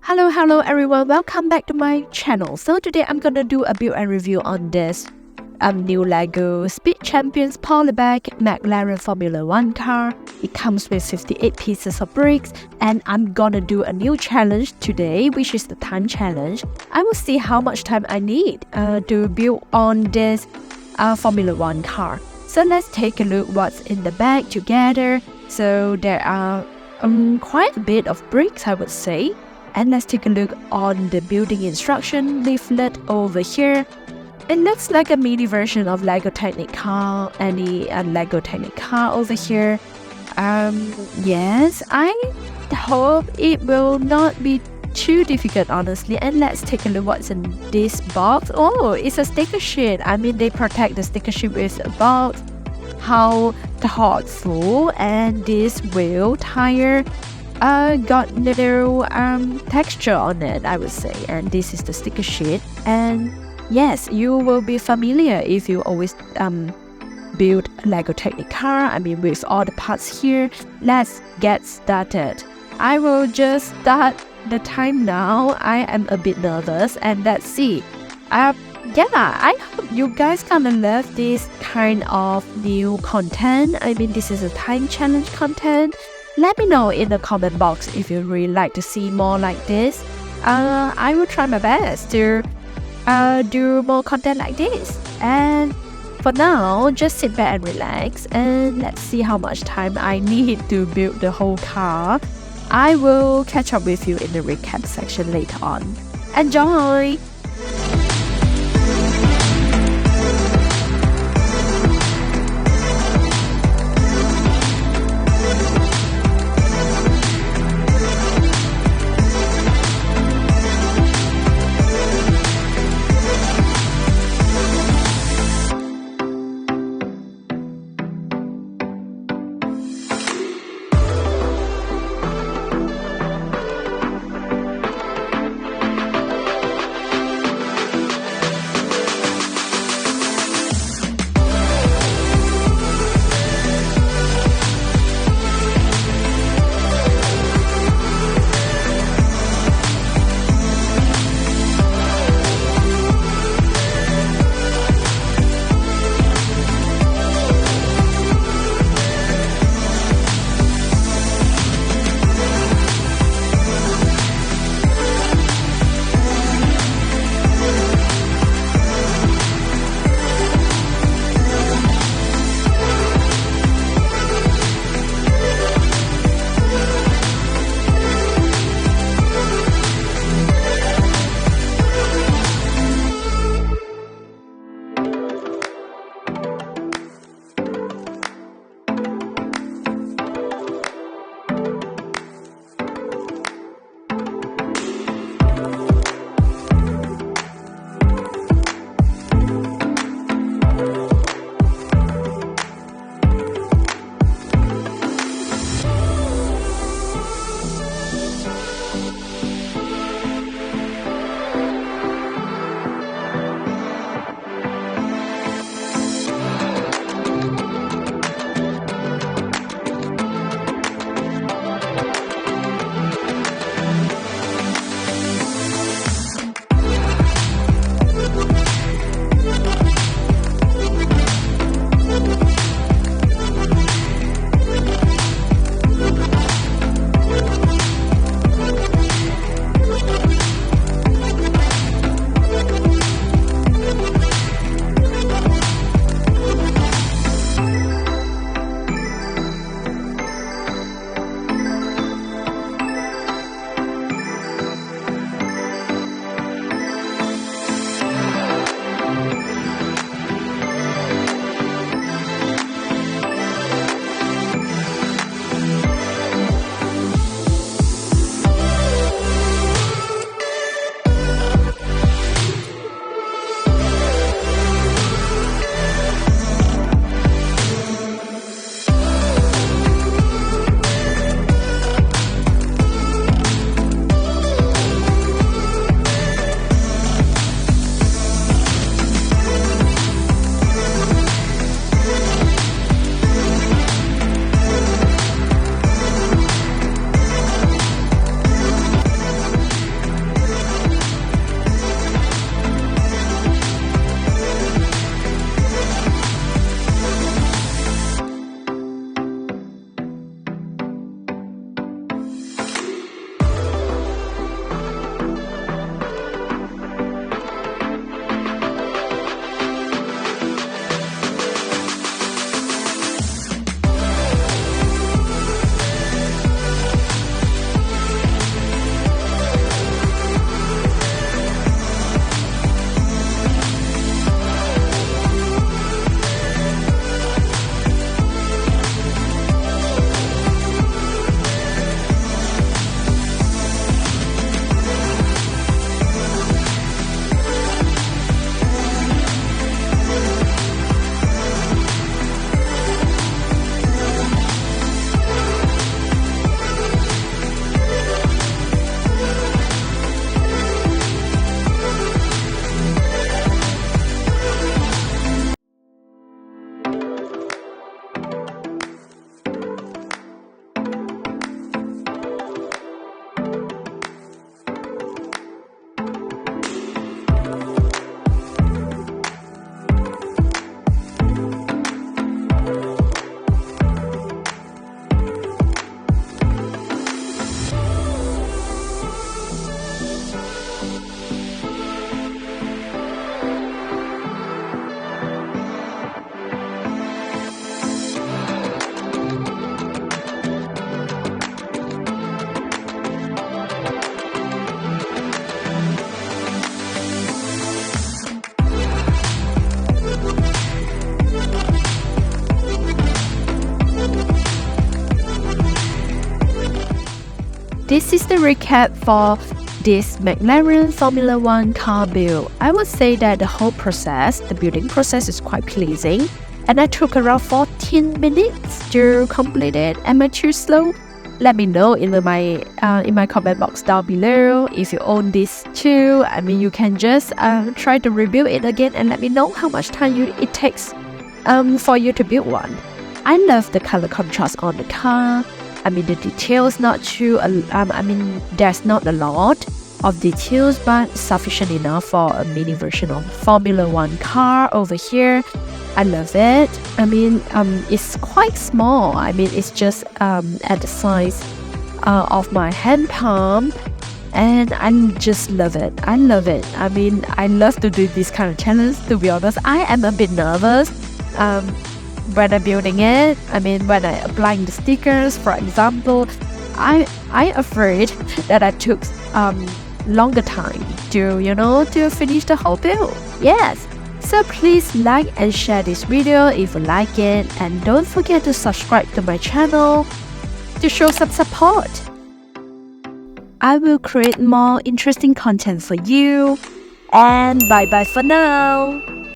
Hello everyone, welcome back to my channel. So today I'm gonna do a build and review on this new LEGO Speed Champions Polyback McLaren Formula 1 car. It comes with 58 pieces of bricks, and I'm gonna do a new challenge today, which is the time challenge. I will see how much time I need to build on this Formula 1 car. So let's take a look what's in the bag together. So there are quite a bit of bricks, I would say. And let's take a look on the building instruction leaflet over here. It looks like a mini version of LEGO Technic car, any LEGO Technic car over here. Yes, I hope it will not be too difficult, honestly. And let's take a look what's in this box. Oh, it's a sticker sheet. I mean, they protect the sticker sheet with about how thoughtful. And this wheel tire got little texture on it, I would say. And this is the sticker sheet. And yes, you will be familiar if you always build a LEGO Technic car. I mean, with all the parts here. Let's get started. I will just start the time now. I am a bit nervous, and let's see. I hope you guys kind of love this kind of new content. I mean, this is a time challenge content. Let me know in the comment box if you really like to see more like this. I will try my best to do more content like this. And for now, just sit back and relax, and let's see how much time I need to build the whole car. I will catch up with you in the recap section later on. Enjoy! this is the recap for this McLaren Formula 1 car build. I would say that the whole process, the building process, is quite pleasing, and I took around 14 minutes to complete it. Am I too slow? Let me know in my comment box down below. If you own this too, I mean, you can just try to rebuild it again and let me know how much time it takes for you to build one. I love the color contrast on the car. I mean, the details not too, there's not a lot of details, but sufficient enough for a mini version of Formula 1 car over here. I love it. I mean, it's quite small. I mean, it's just at the size of my hand palm, and I just love it. I love it. I mean, I love to do this kind of challenge. To be honest, I am a bit nervous when I'm building it. I mean, when I'm applying the stickers, for example, I'm afraid that I took longer time to finish the whole build. Yes. So please like and share this video if you like it, and don't forget to subscribe to my channel to show some support. I will create more interesting content for you, and bye bye for now.